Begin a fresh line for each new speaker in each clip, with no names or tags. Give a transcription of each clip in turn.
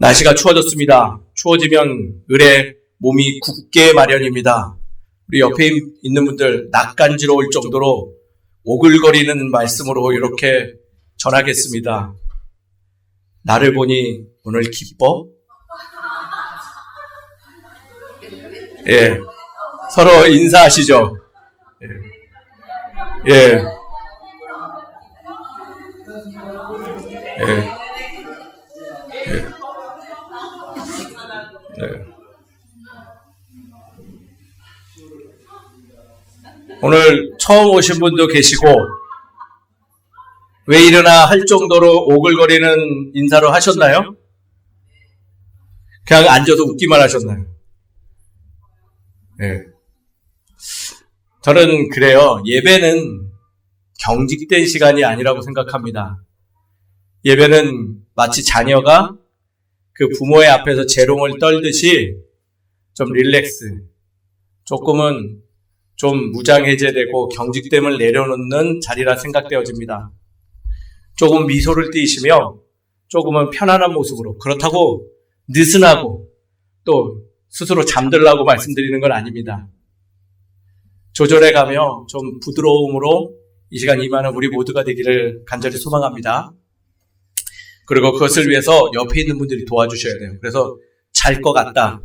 날씨가 추워졌습니다. 추워지면 을의 몸이 굳게 마련입니다. 우리 옆에 있는 분들 낯간지러울 정도로 오글거리는 말씀으로 이렇게 전하겠습니다. 나를 보니 오늘 기뻐? 예, 서로 인사하시죠. 예, 예, 예, 예. 네. 오늘 처음 오신 분도 계시고 왜 이러나 할 정도로 오글거리는 인사로 하셨나요? 그냥 앉아서 웃기만 하셨나요? 네. 저는 그래요. 예배는 경직된 시간이 아니라고 생각합니다. 예배는 마치 자녀가 그 부모의 앞에서 재롱을 떨듯이 좀 릴렉스, 조금은 좀 무장해제되고 경직됨을 내려놓는 자리라 생각되어집니다. 조금 미소를 띠시며 조금은 편안한 모습으로, 그렇다고 느슨하고 또 스스로 잠들라고 말씀드리는 건 아닙니다. 조절해가며 좀 부드러움으로 이 시간 임하는 우리 모두가 되기를 간절히 소망합니다. 그리고 그것을 위해서 옆에 있는 분들이 도와주셔야 돼요. 그래서 잘 것 같다,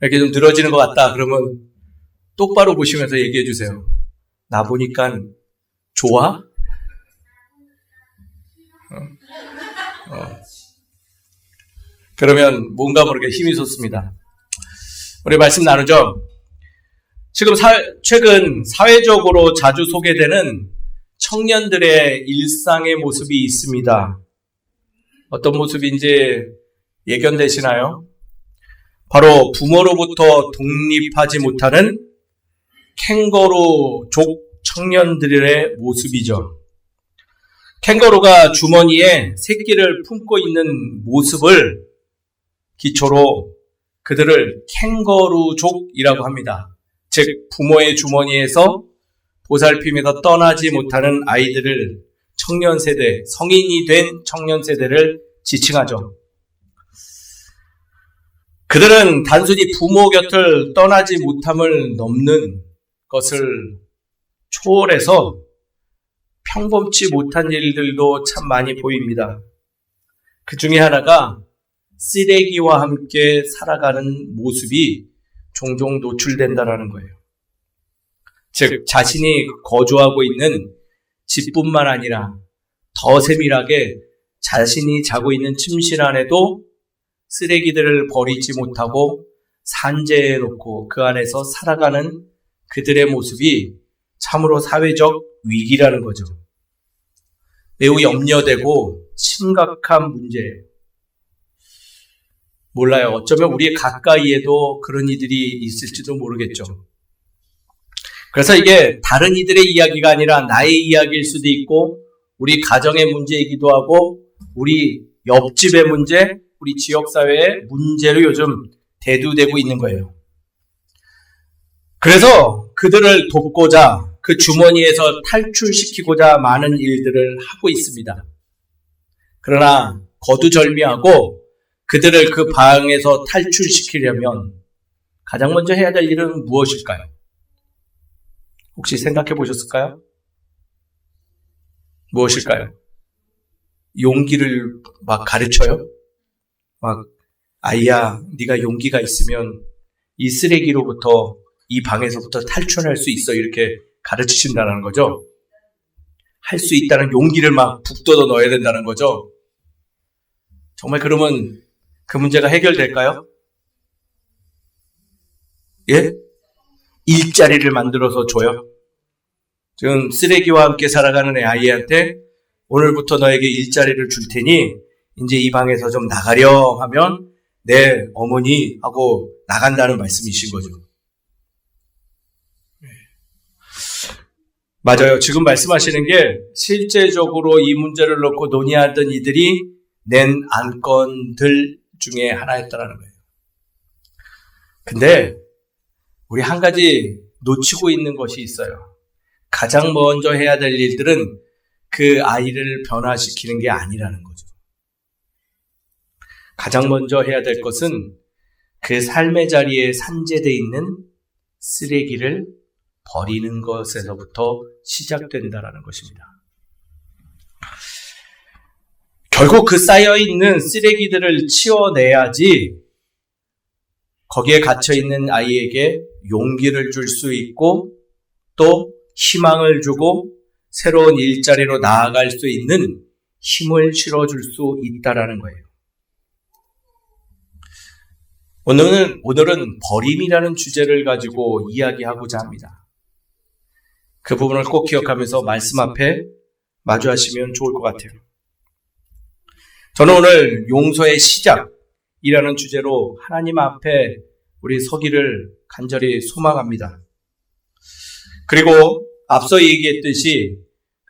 이렇게 좀 늘어지는 것 같다 그러면 똑바로 보시면서 얘기해 주세요. 나 보니까 좋아? 그러면 뭔가 모르게 힘이 솟습니다. 우리 말씀 나누죠. 지금 최근 사회적으로 자주 소개되는 청년들의 일상의 모습이 있습니다. 어떤 모습인지 예견되시나요? 바로 부모로부터 독립하지 못하는 캥거루족 청년들의 모습이죠. 캥거루가 주머니에 새끼를 품고 있는 모습을 기초로 그들을 캥거루족이라고 합니다. 즉 부모의 주머니에서 보살핌에서 떠나지 못하는 아이들을 청년 세대, 성인이 된 청년 세대를 지칭하죠. 그들은 단순히 부모 곁을 떠나지 못함을 넘는 것을 초월해서 평범치 못한 일들도 참 많이 보입니다. 그 중에 하나가 쓰레기와 함께 살아가는 모습이 종종 노출된다는 거예요. 즉 자신이 거주하고 있는 집뿐만 아니라 더 세밀하게 자신이 자고 있는 침실 안에도 쓰레기들을 버리지 못하고 산재해 놓고 그 안에서 살아가는 그들의 모습이 참으로 사회적 위기라는 거죠. 매우 염려되고 심각한 문제예요. 몰라요. 어쩌면 우리 가까이에도 그런 이들이 있을지도 모르겠죠. 그래서 이게 다른 이들의 이야기가 아니라 나의 이야기일 수도 있고 우리 가정의 문제이기도 하고 우리 옆집의 문제, 우리 지역사회의 문제로 요즘 대두되고 있는 거예요. 그래서 그들을 돕고자 그 주머니에서 탈출시키고자 많은 일들을 하고 있습니다. 그러나 거두절미하고 그들을 그 방에서 탈출시키려면 가장 먼저 해야 될 일은 무엇일까요? 혹시 생각해 보셨을까요? 무엇일까요? 용기를 막 가르쳐요? 막 아이야, 네가 용기가 있으면 이 쓰레기로부터 이 방에서부터 탈출할 수 있어, 이렇게 가르치신다는 거죠. 할 수 있다는 용기를 막 북돋아 넣어야 된다는 거죠. 정말 그러면 그 문제가 해결될까요? 예? 일자리를 만들어서 줘요. 지금 쓰레기와 함께 살아가는 아이한테 오늘부터 너에게 일자리를 줄 테니 이제 이 방에서 좀 나가렴 하면 네 어머니 하고 나간다는 말씀이신 거죠. 맞아요. 지금 말씀하시는 게 실제적으로 이 문제를 놓고 논의하던 이들이 낸 안건들 중에 하나였다는 거예요. 근데 우리 한 가지 놓치고 있는 것이 있어요. 가장 먼저 해야 될 일들은 그 아이를 변화시키는 게 아니라는 거죠. 가장 먼저 해야 될 것은 그 삶의 자리에 산재되어 있는 쓰레기를 버리는 것에서부터 시작된다라는 것입니다. 결국 그 쌓여있는 쓰레기들을 치워내야지 거기에 갇혀있는 아이에게 용기를 줄 수 있고 또 희망을 주고 새로운 일자리로 나아갈 수 있는 힘을 실어줄 수 있다라는 거예요. 오늘은 버림이라는 주제를 가지고 이야기하고자 합니다. 그 부분을 꼭 기억하면서 말씀 앞에 마주하시면 좋을 것 같아요. 저는 오늘 용서의 시작이라는 주제로 하나님 앞에 우리 서기를 간절히 소망합니다. 그리고 앞서 얘기했듯이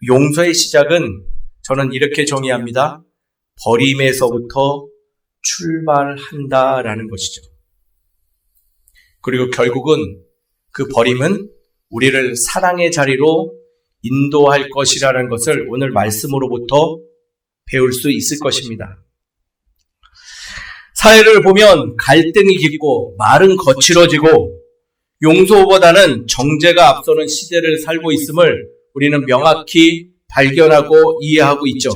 용서의 시작은 저는 이렇게 정의합니다. 버림에서부터 출발한다라는 것이죠. 그리고 결국은 그 버림은 우리를 사랑의 자리로 인도할 것이라는 것을 오늘 말씀으로부터 배울 수 있을 것입니다. 사회를 보면 갈등이 깊고 말은 거칠어지고 용서보다는 정죄가 앞서는 시대를 살고 있음을 우리는 명확히 발견하고 이해하고 있죠.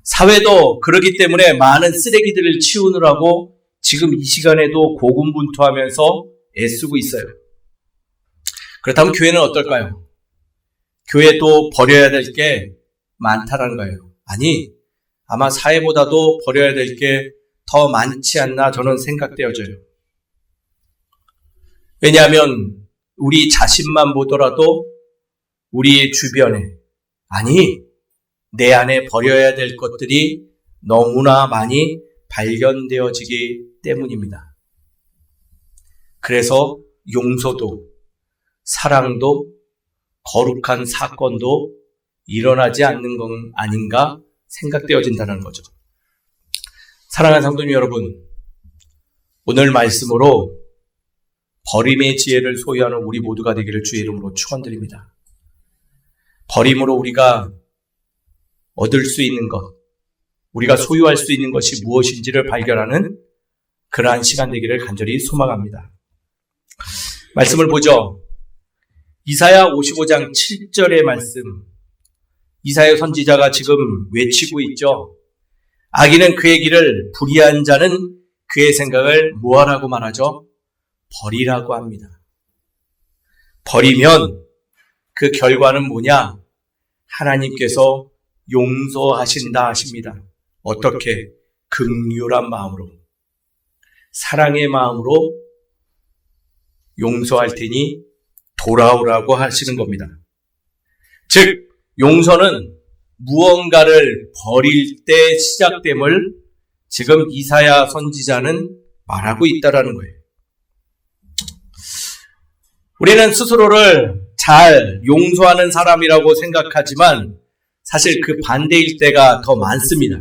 사회도 그렇기 때문에 많은 쓰레기들을 치우느라고 지금 이 시간에도 고군분투하면서 애쓰고 있어요. 그렇다면 교회는 어떨까요? 교회도 버려야 될 게 많다라는 거예요. 아니, 아마 사회보다도 버려야 될 게 더 많지 않나 저는 생각되어져요. 왜냐하면 우리 자신만 보더라도 우리의 주변에, 아니 내 안에 버려야 될 것들이 너무나 많이 발견되어지기 때문입니다. 그래서 용서도 사랑도 거룩한 사건도 일어나지 않는 건 아닌가 생각되어진다는 거죠. 사랑하는 성도님 여러분, 오늘 말씀으로 버림의 지혜를 소유하는 우리 모두가 되기를 주의 이름으로 축원드립니다. 버림으로 우리가 얻을 수 있는 것, 우리가 소유할 수 있는 것이 무엇인지를 발견하는 그러한 시간 되기를 간절히 소망합니다. 말씀을 보죠. 이사야 55장 7절의 말씀, 이사야 선지자가 지금 외치고 있죠. 악인은 그의 길을, 불의한 자는 그의 생각을 뭐하라고 말하죠? 버리라고 합니다. 버리면 그 결과는 뭐냐? 하나님께서 용서하신다 하십니다. 어떻게? 긍휼한 마음으로, 사랑의 마음으로 용서할 테니 돌아오라고 하시는 겁니다. 즉, 용서는 무언가를 버릴 때 시작됨을 지금 이사야 선지자는 말하고 있다라는 거예요. 우리는 스스로를 잘 용서하는 사람이라고 생각하지만 사실 그 반대일 때가 더 많습니다.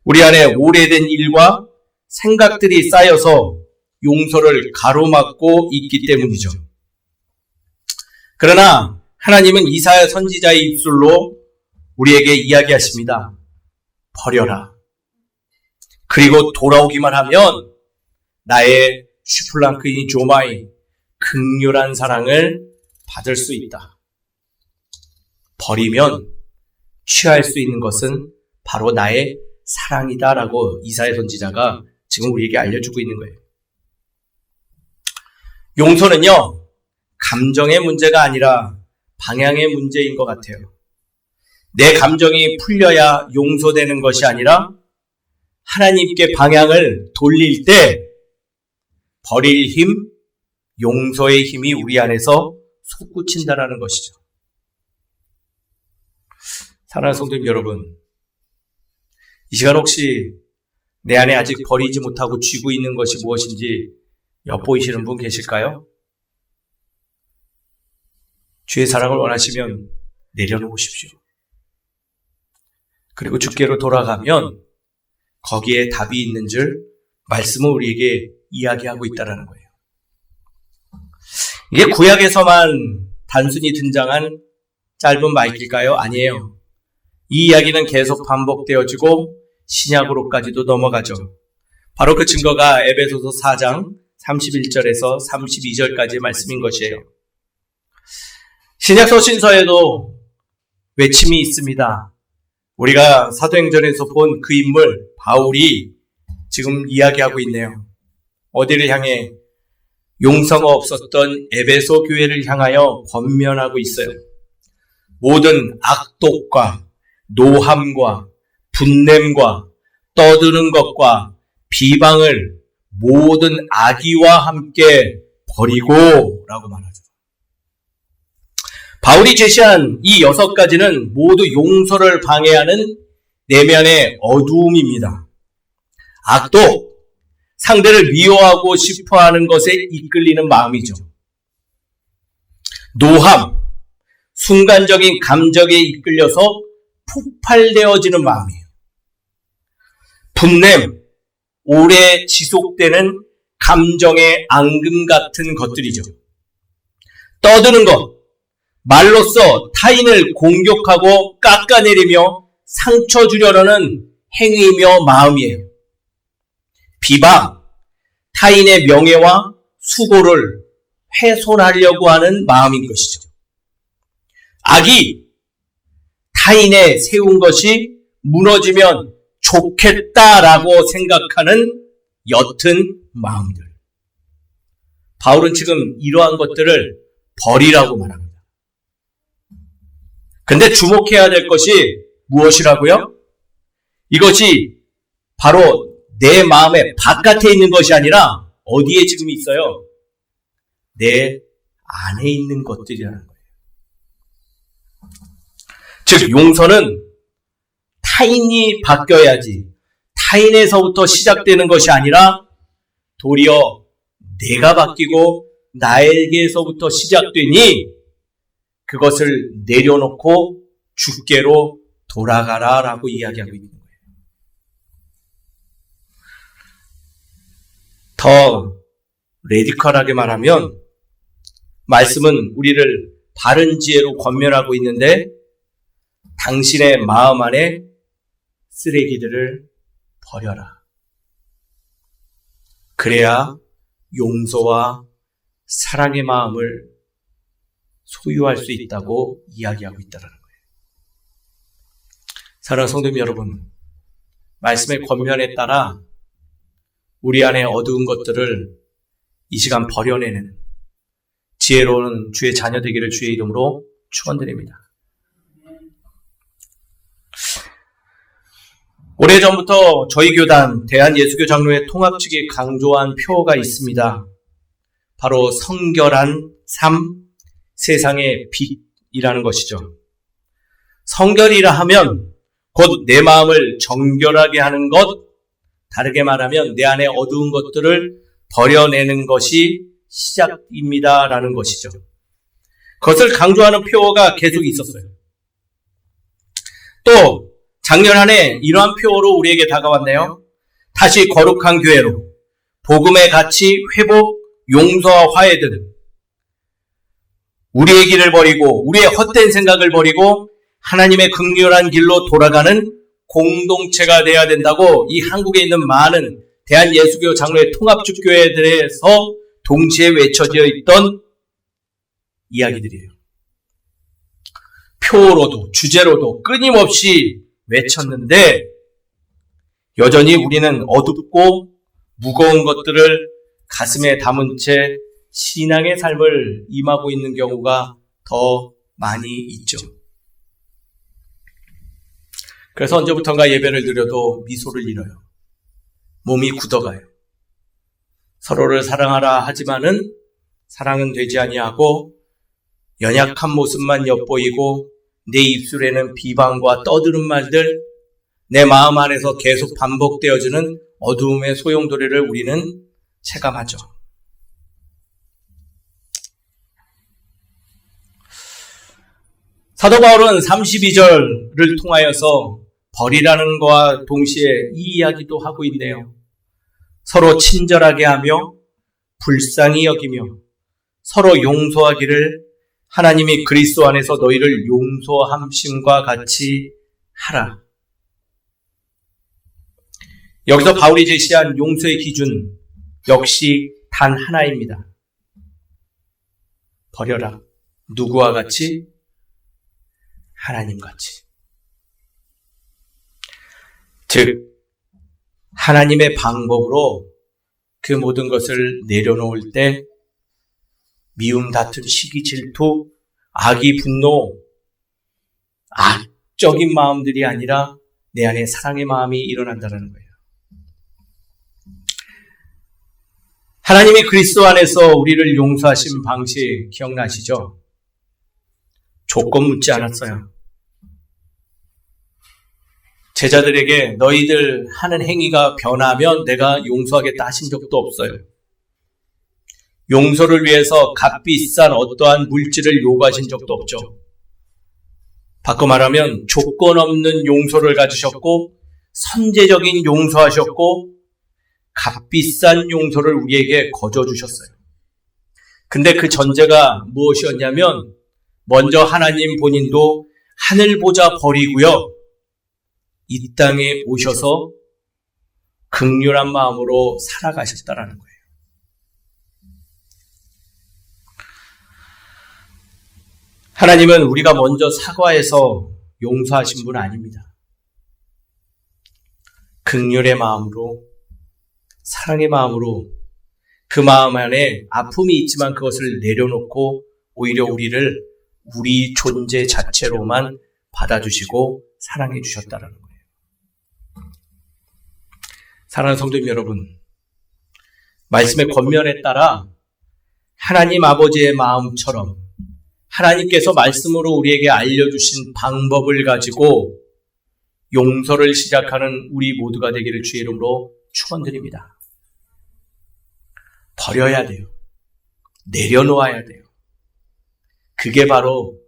우리 안에 오래된 일과 생각들이 쌓여서 용서를 가로막고 있기 때문이죠. 그러나 하나님은 이사야 선지자의 입술로 우리에게 이야기하십니다. 버려라. 그리고 돌아오기만 하면 나의 슈플랑크인 조마이 긍휼한 사랑을 받을 수 있다. 버리면 취할 수 있는 것은 바로 나의 사랑이다라고 이사야 선지자가 지금 우리에게 알려주고 있는 거예요. 용서는요, 감정의 문제가 아니라 방향의 문제인 것 같아요. 내 감정이 풀려야 용서되는 것이 아니라 하나님께 방향을 돌릴 때 버릴 힘, 용서의 힘이 우리 안에서 솟구친다라는 것이죠. 사랑하는 성도님 여러분, 이 시간 혹시 내 안에 아직 버리지 못하고 쥐고 있는 것이 무엇인지 엿보이시는 분 계실까요? 주의 사랑을 원하시면 내려놓으십시오. 그리고 주께로 돌아가면 거기에 답이 있는 줄 말씀은 우리에게 이야기하고 있다는 거예요. 이게 구약에서만 단순히 등장한 짧은 말일까요? 아니에요. 이 이야기는 계속 반복되어지고 신약으로까지도 넘어가죠. 바로 그 증거가 에베소서 4장 31절에서 32절까지의 말씀인 것이에요. 신약서 신서에도 외침이 있습니다. 우리가 사도행전에서 본 그 인물 바울이 지금 이야기하고 있네요. 어디를 향해? 용서가 없었던 에베소 교회를 향하여 권면하고 있어요. 모든 악독과 노함과 분냄과 떠드는 것과 비방을 모든 악의와 함께 버리고 라고 말하죠. 바울이 제시한 이 6가지는 모두 용서를 방해하는 내면의 어두움입니다. 악독, 상대를 미워하고 싶어하는 것에 이끌리는 마음이죠. 노함, 순간적인 감정에 이끌려서 폭발되어지는 마음이에요. 분냄, 오래 지속되는 감정의 앙금 같은 것들이죠. 떠드는 것, 말로써 타인을 공격하고 깎아내리며 상처 주려는 행위이며 마음이에요. 비방, 타인의 명예와 수고를 훼손하려고 하는 마음인 것이죠. 악의, 타인의 세운 것이 무너지면 좋겠다라고 생각하는 옅은 마음들. 바울은 지금 이러한 것들을 버리라고 말합니다. 근데 주목해야 될 것이 무엇이라고요? 이것이 바로 내 마음의 바깥에 있는 것이 아니라 어디에 지금 있어요? 내 안에 있는 것들이라는 거예요. 즉 용서는 타인이 바뀌어야지 타인에서부터 시작되는 것이 아니라 도리어 내가 바뀌고 나에게서부터 시작되니 그것을 내려놓고 주께로 돌아가라라고 이야기하고 있는 거예요. 더 레디컬하게 말하면 말씀은 우리를 바른 지혜로 권면하고 있는데 당신의 마음 안에 쓰레기들을 버려라. 그래야 용서와 사랑의 마음을 소유할 수 있다고 이야기하고 있다는 거예요. 사랑하는 성도님 여러분, 말씀의 권면에 따라 우리 안에 어두운 것들을 이 시간 버려내는 지혜로운 주의 자녀 되기를 주의 이름으로 축원드립니다. 오래전부터 저희 교단 대한예수교 장로회 통합 측이 강조한 표어가 있습니다. 바로 성결한 삶, 세상의 빛이라는 것이죠. 성결이라 하면 곧 내 마음을 정결하게 하는 것, 다르게 말하면 내 안에 어두운 것들을 버려내는 것이 시작입니다라는 것이죠. 그것을 강조하는 표어가 계속 있었어요. 또 작년 한 해 이러한 표어로 우리에게 다가왔네요. 다시 거룩한 교회로, 복음의 가치, 회복, 용서와 화해 등 우리의 길을 버리고 우리의 헛된 생각을 버리고 하나님의 긍휼한 길로 돌아가는 공동체가 되어야 된다고 이 한국에 있는 많은 대한예수교 장로회 통합축 교회들에서 동시에 외쳐져 있던 이야기들이에요. 표어로도 주제로도 끊임없이 외쳤는데 여전히 우리는 어둡고 무거운 것들을 가슴에 담은 채 신앙의 삶을 임하고 있는 경우가 더 많이 있죠. 그래서 언제부턴가 예배를 드려도 미소를 잃어요. 몸이 굳어가요. 서로를 사랑하라 하지만은 사랑은 되지 아니하고 연약한 모습만 엿보이고 내 입술에는 비방과 떠드는 말들, 내 마음 안에서 계속 반복되어지는 어두움의 소용돌이를 우리는 체감하죠. 사도 바울은 32절을 통하여서 버리라는 것과 동시에 이 이야기도 하고 있네요. 서로 친절하게 하며 불쌍히 여기며 서로 용서하기를 하나님이 그리스도 안에서 너희를 용서함심과 같이 하라. 여기서 바울이 제시한 용서의 기준 역시 단 하나입니다. 버려라. 누구와 같이? 하나님같이. 즉 하나님의 방법으로 그 모든 것을 내려놓을 때 미움, 다툼, 시기, 질투, 악의 분노, 악적인 마음들이 아니라 내 안에 사랑의 마음이 일어난다는 거예요. 하나님이 그리스도 안에서 우리를 용서하신 방식 기억나시죠? 조건 묻지 않았어요. 제자들에게 너희들 하는 행위가 변하면 내가 용서하겠다 하신 적도 없어요. 용서를 위해서 값비싼 어떠한 물질을 요구하신 적도 없죠. 바꿔 말하면 조건 없는 용서를 가지셨고 선제적인 용서하셨고 값비싼 용서를 우리에게 거저 주셨어요. 근데 그 전제가 무엇이었냐면 먼저 하나님 본인도 하늘 보자 버리고요. 이 땅에 오셔서 긍휼한 마음으로 살아가셨다라는 거예요. 하나님은 우리가 먼저 사과해서 용서하신 분 아닙니다. 긍휼의 마음으로, 사랑의 마음으로 그 마음 안에 아픔이 있지만 그것을 내려놓고 오히려 우리를 우리 존재 자체로만 받아주시고 사랑해 주셨다는 거예요. 사랑하는 성도님 여러분, 말씀의 겉면에 따라 하나님 아버지의 마음처럼 하나님께서 말씀으로 우리에게 알려주신 방법을 가지고 용서를 시작하는 우리 모두가 되기를 주의 이름으로 축원드립니다. 버려야 돼요. 내려놓아야 돼요. 그게 바로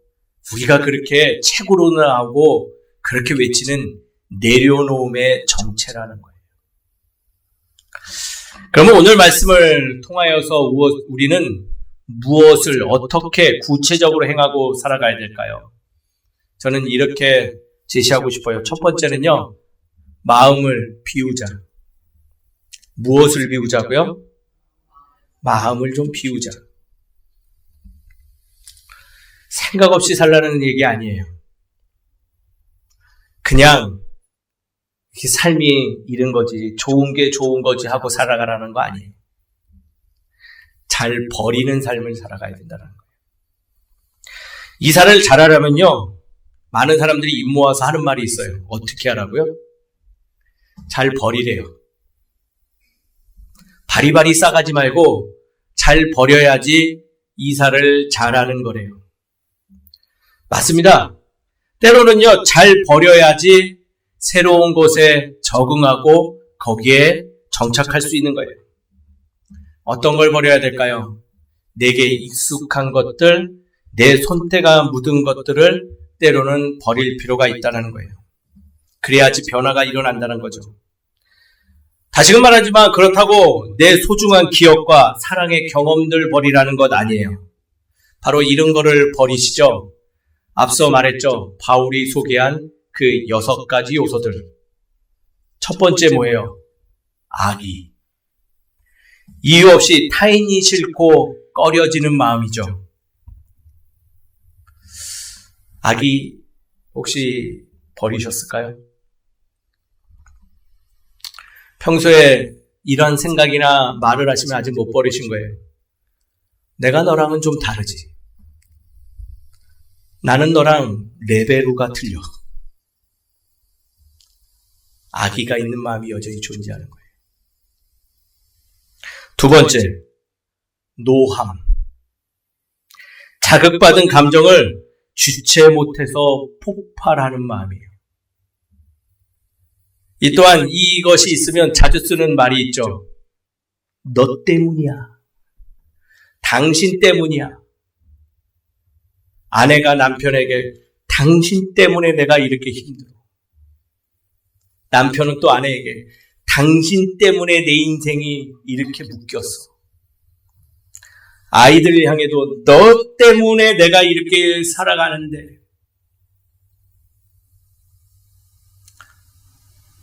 우리가 그렇게 책으로 나오고 그렇게 외치는 내려놓음의 정체라는 거예요. 그러면 오늘 말씀을 통하여서 우리는 무엇을 어떻게 구체적으로 행하고 살아가야 될까요? 저는 이렇게 제시하고 싶어요. 첫 번째는요, 마음을 비우자. 무엇을 비우자고요? 마음을 좀 비우자. 생각 없이 살라는 얘기 아니에요. 그냥 삶이 이런 거지, 좋은 게 좋은 거지 하고 살아가라는 거 아니에요. 잘 버리는 삶을 살아가야 된다는 거예요. 이사를 잘하려면요, 많은 사람들이 입 모아서 하는 말이 있어요. 어떻게 하라고요? 잘 버리래요. 바리바리 싸가지 말고 잘 버려야지 이사를 잘하는 거래요. 맞습니다. 때로는요, 잘 버려야지 새로운 곳에 적응하고 거기에 정착할 수 있는 거예요. 어떤 걸 버려야 될까요? 내게 익숙한 것들, 내 손때가 묻은 것들을 때로는 버릴 필요가 있다는 거예요. 그래야지 변화가 일어난다는 거죠. 다시금 말하지만 그렇다고 내 소중한 기억과 사랑의 경험들 버리라는 것 아니에요. 바로 이런 거를 버리시죠. 앞서 말했죠. 바울이 소개한 그 6가지 요소들. 첫 번째 뭐예요? 악의. 이유 없이 타인이 싫고 꺼려지는 마음이죠. 악의 혹시 버리셨을까요? 평소에 이런 생각이나 말을 하시면 아직 못 버리신 거예요. 내가 너랑은 좀 다르지. 나는 너랑 레벨우가 틀려. 악의가 있는 마음이 여전히 존재하는 거예요. 두 번째, 노함. 자극받은 감정을 주체 못해서 폭발하는 마음이에요. 이 또한 이것이 있으면 자주 쓰는 말이 있죠. 너 때문이야. 당신 때문이야. 아내가 남편에게 당신 때문에 내가 이렇게 힘들어. 남편은 또 아내에게 당신 때문에 내 인생이 이렇게 묶였어. 아이들을 향해도 너 때문에 내가 이렇게 살아가는데.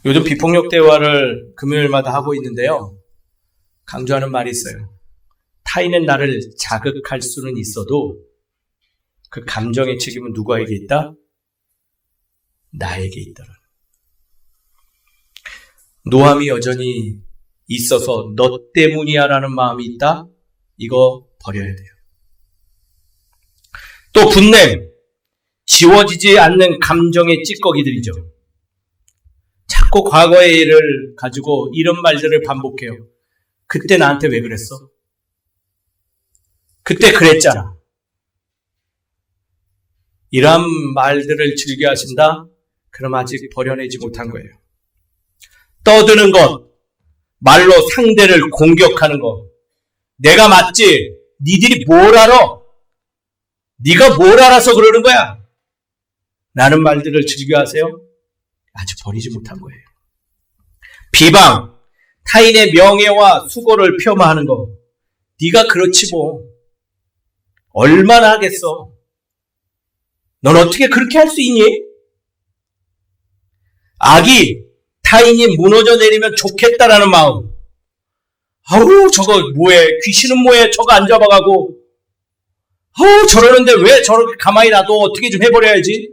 요즘 비폭력 대화를 금요일마다 하고 있는데요. 강조하는 말이 있어요. 타인은 나를 자극할 수는 있어도 그 감정의 책임은 누구에게 있다? 나에게 있더라. 노함이 여전히 있어서 너 때문이야 라는 마음이 있다? 이거 버려야 돼요. 또 분냄, 지워지지 않는 감정의 찌꺼기들이죠. 자꾸 과거의 일을 가지고 이런 말들을 반복해요. 그때 나한테 왜 그랬어? 그때 그랬잖아. 이러한 말들을 즐겨 하신다? 그럼 아직 버려내지 못한 거예요. 떠드는 것, 말로 상대를 공격하는 것. 내가 맞지? 니들이 뭘 알아? 네가 뭘 알아서 그러는 거야? 라는 말들을 즐겨 하세요? 아직 버리지 못한 거예요. 비방, 타인의 명예와 수고를 폄하하는 거. 네가 그렇지 뭐. 얼마나 하겠어? 넌 어떻게 그렇게 할 수 있니? 악이 타인이 무너져 내리면 좋겠다라는 마음. 아우 저거 뭐해? 귀신은 뭐해? 저거 안 잡아가고. 아우 저러는데 왜 저렇게 가만히 놔둬? 어떻게 좀 해버려야지.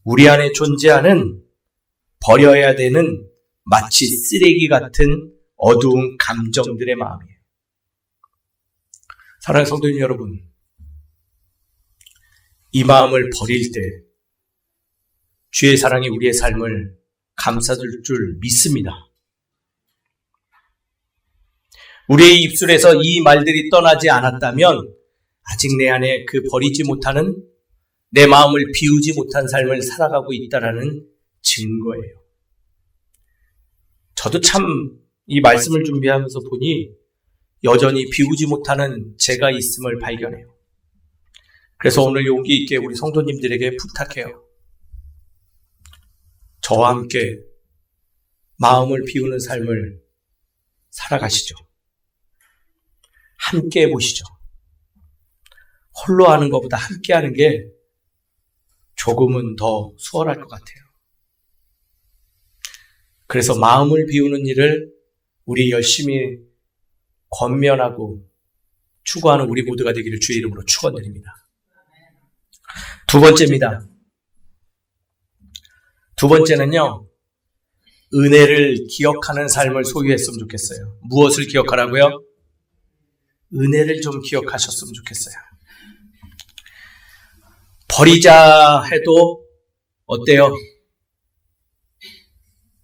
우리 안에 존재하는 버려야 되는 마치 쓰레기 같은 어두운 감정들의 마음이에요. 사랑하는 성도님 여러분, 이 마음을 버릴 때 주의 사랑이 우리의 삶을 감싸줄 줄 믿습니다. 우리의 입술에서 이 말들이 떠나지 않았다면 아직 내 안에 그 버리지 못하는 내 마음을 비우지 못한 삶을 살아가고 있다라는 증거예요. 저도 참 이 말씀을 준비하면서 보니 여전히 비우지 못하는 제가 있음을 발견해요. 그래서 오늘 용기 있게 우리 성도님들에게 부탁해요. 저와 함께 마음을 비우는 삶을 살아가시죠. 함께 해보시죠. 홀로 하는 것보다 함께 하는 게 조금은 더 수월할 것 같아요. 그래서 마음을 비우는 일을 우리 열심히 권면하고 추구하는 우리 모두가 되기를 주의 이름으로 축원드립니다. 두 번째입니다. 두 번째는요, 은혜를 기억하는 삶을 소유했으면 좋겠어요. 무엇을 기억하라고요? 은혜를 좀 기억하셨으면 좋겠어요. 버리자 해도 어때요?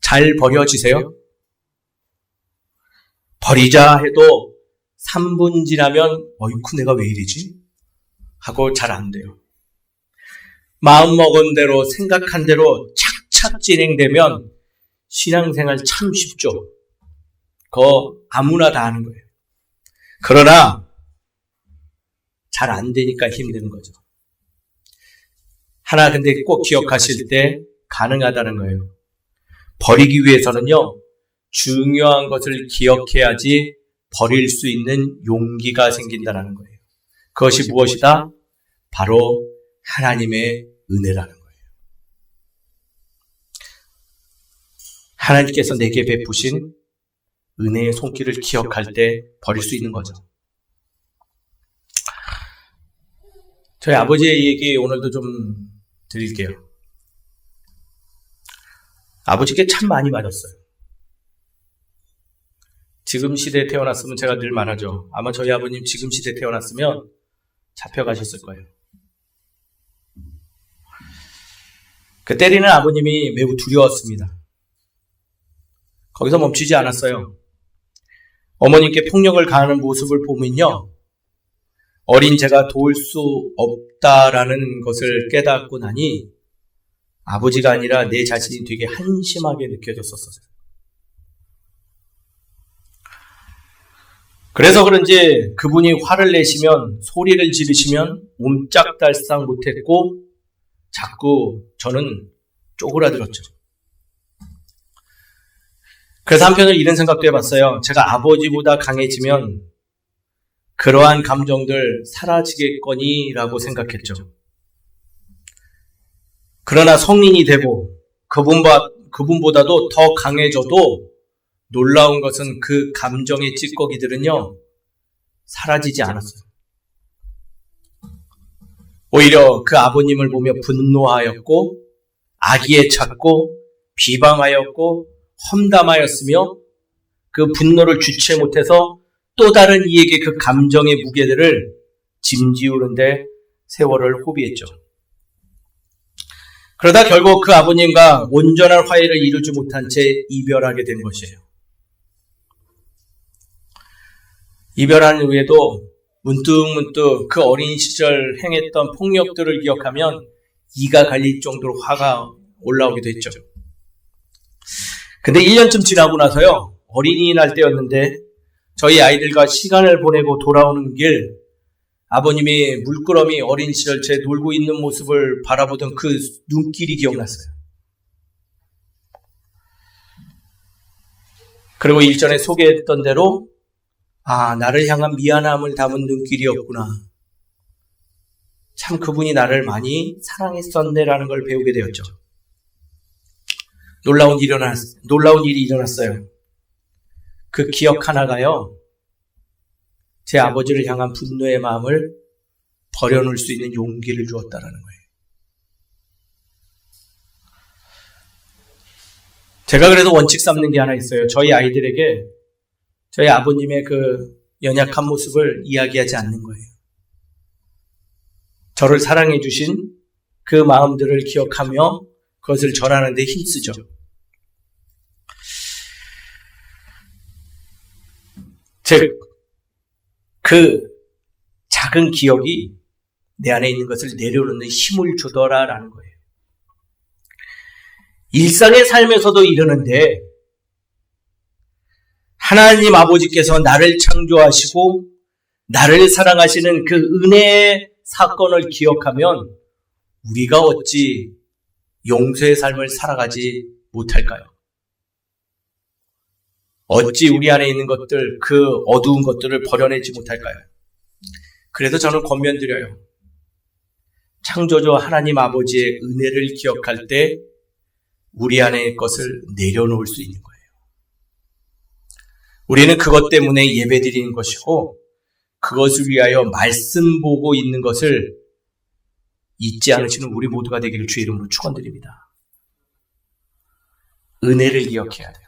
잘 버려지세요? 버리자 해도 3분 지나면 어이쿠 내가 왜 이러지? 하고 잘 안 돼요. 마음먹은 대로 생각한 대로 착착 진행되면 신앙생활 참 쉽죠. 그거 아무나 다 하는 거예요. 그러나 잘 안 되니까 힘든 거죠. 하나 근데 꼭 기억하실 때 가능하다는 거예요. 버리기 위해서는요, 중요한 것을 기억해야지 버릴 수 있는 용기가 생긴다는 거예요. 그것이 무엇이다? 바로 하나님의 은혜라는 거예요. 하나님께서 내게 베푸신 은혜의 손길을 기억할 때 버릴 수 있는 거죠. 저희 아버지의 얘기 오늘도 좀 드릴게요. 아버지께 참 많이 맞았어요. 지금 시대에 태어났으면 제가 늘 말하죠. 아마 저희 아버님 지금 시대에 태어났으면 잡혀가셨을 거예요. 그 때리는 아버님이 매우 두려웠습니다. 거기서 멈추지 않았어요. 어머님께 폭력을 가하는 모습을 보면요, 어린 제가 도울 수 없다라는 것을 깨닫고 나니 아버지가 아니라 내 자신이 되게 한심하게 느껴졌었어요. 그래서 그런지 그분이 화를 내시면, 소리를 지르시면 옴짝달싹 못했고 자꾸 저는 쪼그라들었죠. 그래서 한편으로 이런 생각도 해봤어요. 제가 아버지보다 강해지면 그러한 감정들 사라지겠거니 라고 생각했죠. 그러나 성인이 되고 그분보다도 더 강해져도 놀라운 것은 그 감정의 찌꺼기들은요, 사라지지 않았어요. 오히려 그 아버님을 보며 분노하였고, 악의에 찾고, 비방하였고, 험담하였으며, 그 분노를 주체 못해서 또 다른 이에게 그 감정의 무게들을 짐지우는데 세월을 호비했죠. 그러다 결국 그 아버님과 온전한 화해를 이루지 못한 채 이별하게 된 것이에요. 이별한 후에도 문득문득 그 어린 시절 행했던 폭력들을 기억하면 이가 갈릴 정도로 화가 올라오기도 했죠. 근데 1년쯤 지나고 나서요, 어린이날 때였는데 저희 아이들과 시간을 보내고 돌아오는 길, 아버님이 물끄러미 어린 시절 제 놀고 있는 모습을 바라보던 그 눈길이 기억났어요. 그리고 일전에 소개했던 대로 나를 향한 미안함을 담은 눈길이었구나. 참 그분이 나를 많이 사랑했었네라는 걸 배우게 되었죠. 놀라운 일이 일어났어요. 그 기억 하나가요, 제 아버지를 향한 분노의 마음을 버려놓을 수 있는 용기를 주었다라는 거예요. 제가 그래도 원칙 삼는 게 하나 있어요. 저희 아이들에게 저희 아버님의 그 연약한 모습을 이야기하지 않는 거예요. 저를 사랑해 주신 그 마음들을 기억하며 그것을 전하는 데 힘쓰죠. 즉, 그 작은 기억이 내 안에 있는 것을 내려놓는 힘을 주더라라는 거예요. 일상의 삶에서도 이러는데 하나님 아버지께서 나를 창조하시고 나를 사랑하시는 그 은혜의 사건을 기억하면 우리가 어찌 용서의 삶을 살아가지 못할까요? 어찌 우리 안에 있는 것들, 그 어두운 것들을 버려내지 못할까요? 그래서 저는 권면드려요. 창조주 하나님 아버지의 은혜를 기억할 때 우리 안의 것을 내려놓을 수 있는 거예요. 우리는 그것 때문에 예배드리는 것이고 그것을 위하여 말씀 보고 있는 것을 잊지 않으시는 우리 모두가 되기를 주의 이름으로 축원드립니다. 은혜를 기억해야 돼요.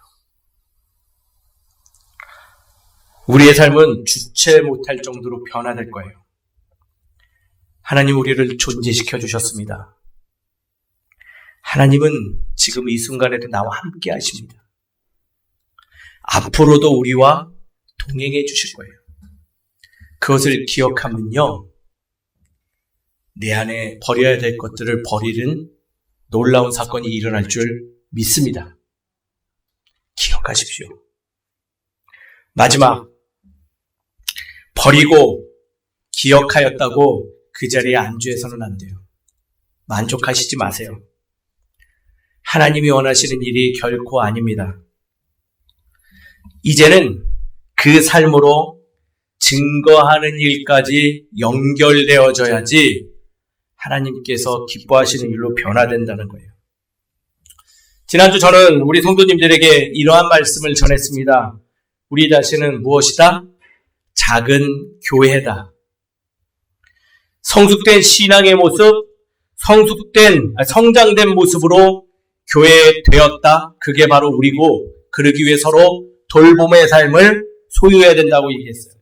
우리의 삶은 주체 못할 정도로 변화될 거예요. 하나님 우리를 존재시켜 주셨습니다. 하나님은 지금 이 순간에도 나와 함께 하십니다. 앞으로도 우리와 동행해 주실 거예요. 그것을 기억하면요, 내 안에 버려야 될 것들을 버리는 놀라운 사건이 일어날 줄 믿습니다. 기억하십시오. 마지막, 버리고 기억하였다고 그 자리에 안주해서는 안 돼요. 만족하시지 마세요. 하나님이 원하시는 일이 결코 아닙니다. 이제는 그 삶으로 증거하는 일까지 연결되어져야지 하나님께서 기뻐하시는 일로 변화된다는 거예요. 지난주 저는 우리 성도님들에게 이러한 말씀을 전했습니다. 우리 자신은 무엇이다? 작은 교회다. 성숙된 신앙의 모습, 성장된 모습으로 교회되었다. 그게 바로 우리고, 그러기 위해 서로 돌봄의 삶을 소유해야 된다고 얘기했어요.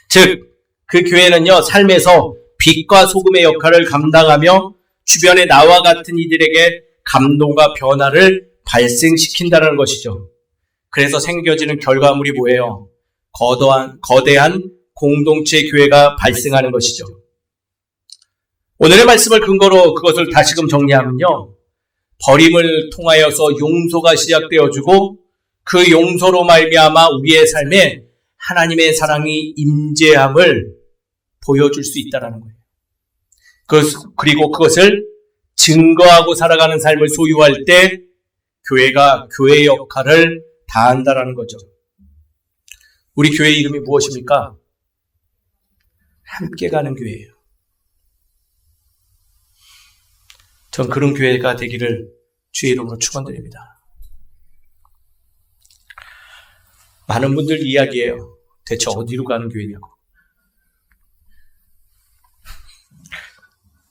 즉, 그 교회는요, 삶에서 빛과 소금의 역할을 감당하며 주변에 나와 같은 이들에게 감동과 변화를 발생시킨다는 것이죠. 그래서 생겨지는 결과물이 뭐예요? 거대한 공동체 교회가 발생하는 것이죠. 오늘의 말씀을 근거로 그것을 다시금 정리하면요, 버림을 통하여서 용서가 시작되어지고 그 용서로 말미암아 우리의 삶에 하나님의 사랑이 임재함을 보여줄 수 있다는 거예요. 그리고 그것을 증거하고 살아가는 삶을 소유할 때 교회가 교회의 역할을 다한다는 거죠. 우리 교회 이름이 무엇입니까? 함께 가는 교회예요. 전 그런 교회가 되기를 주의 이름으로 축원드립니다. 많은 분들 이야기해요. 대체 어디로 가는 교회냐고.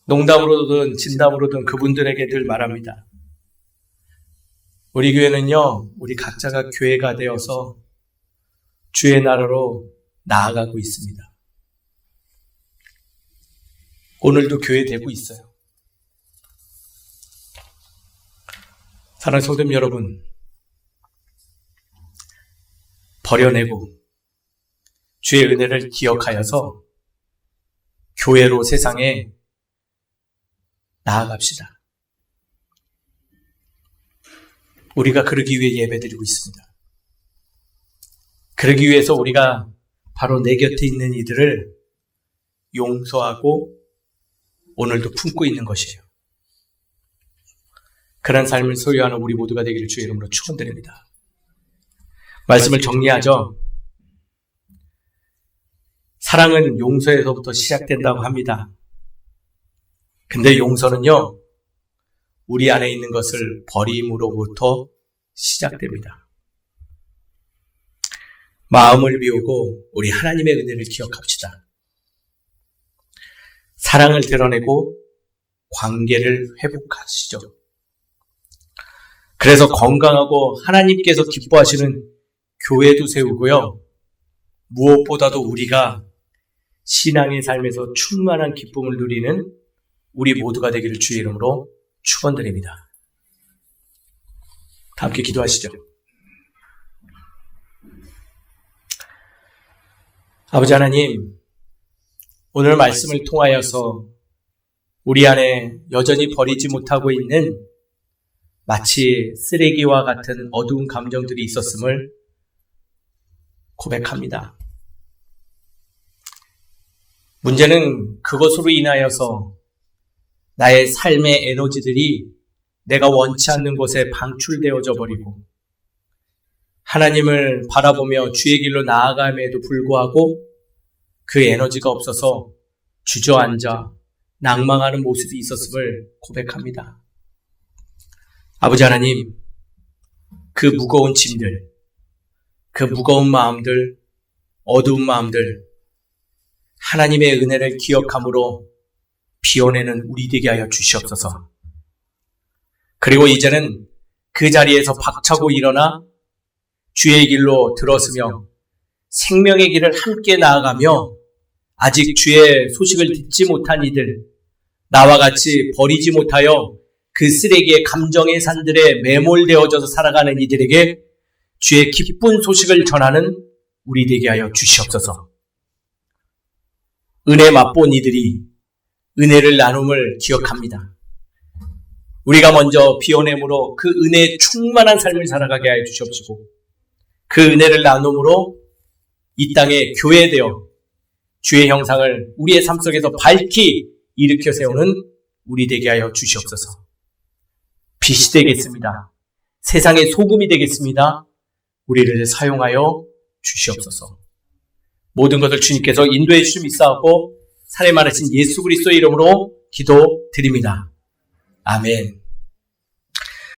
농담으로든 진담으로든 그분들에게 늘 말합니다. 우리 교회는요, 우리 각자가 교회가 되어서 주의 나라로 나아가고 있습니다. 오늘도 교회 되고 있어요. 사랑하는 성도님 여러분, 버려내고 주의 은혜를 기억하여서 교회로 세상에 나아갑시다. 우리가 그러기 위해 예배드리고 있습니다. 그러기 위해서 우리가 바로 내 곁에 있는 이들을 용서하고 오늘도 품고 있는 것이에요. 그런 삶을 소유하는 우리 모두가 되기를 주의 이름으로 축원드립니다. 말씀을 정리하죠. 사랑은 용서에서부터 시작된다고 합니다. 근데 용서는요, 우리 안에 있는 것을 버림으로부터 시작됩니다. 마음을 비우고 우리 하나님의 은혜를 기억합시다. 사랑을 드러내고 관계를 회복하시죠. 그래서 건강하고 하나님께서 기뻐하시는 교회도 세우고요. 무엇보다도 우리가 신앙의 삶에서 충만한 기쁨을 누리는 우리 모두가 되기를 주의 이름으로 축원드립니다. 다 함께 기도하시죠. 아버지 하나님, 오늘 말씀을 통하여서 우리 안에 여전히 버리지 못하고 있는 마치 쓰레기와 같은 어두운 감정들이 있었음을 고백합니다. 문제는 그것으로 인하여서 나의 삶의 에너지들이 내가 원치 않는 곳에 방출되어져 버리고 하나님을 바라보며 주의 길로 나아감에도 불구하고 그 에너지가 없어서 주저앉아 낭망하는 모습이 있었음을 고백합니다. 아버지 하나님, 그 무거운 짐들, 그 무거운 마음들, 어두운 마음들, 하나님의 은혜를 기억함으로 비워내는 우리 되게 하여 주시옵소서. 그리고 이제는 그 자리에서 박차고 일어나 주의 길로 들어서며 생명의 길을 함께 나아가며 아직 주의 소식을 듣지 못한 이들, 나와 같이 버리지 못하여 그 쓰레기의 감정의 산들에 매몰되어져서 살아가는 이들에게 주의 기쁜 소식을 전하는 우리 되게 하여 주시옵소서. 은혜 맛본 이들이 은혜를 나눔을 기억합니다. 우리가 먼저 비워냄으로 그 은혜에 충만한 삶을 살아가게 하여 주시옵시고 그 은혜를 나눔으로 이 땅에 교회되어 주의 형상을 우리의 삶 속에서 밝히 일으켜 세우는 우리 되게 하여 주시옵소서. 빛이 되겠습니다. 세상의 소금이 되겠습니다. 우리를 사용하여 주시옵소서. 모든 것을 주님께서 인도해 주심 있사옵고 살에 많으신 예수 그리스도의 이름으로 기도드립니다. 아멘.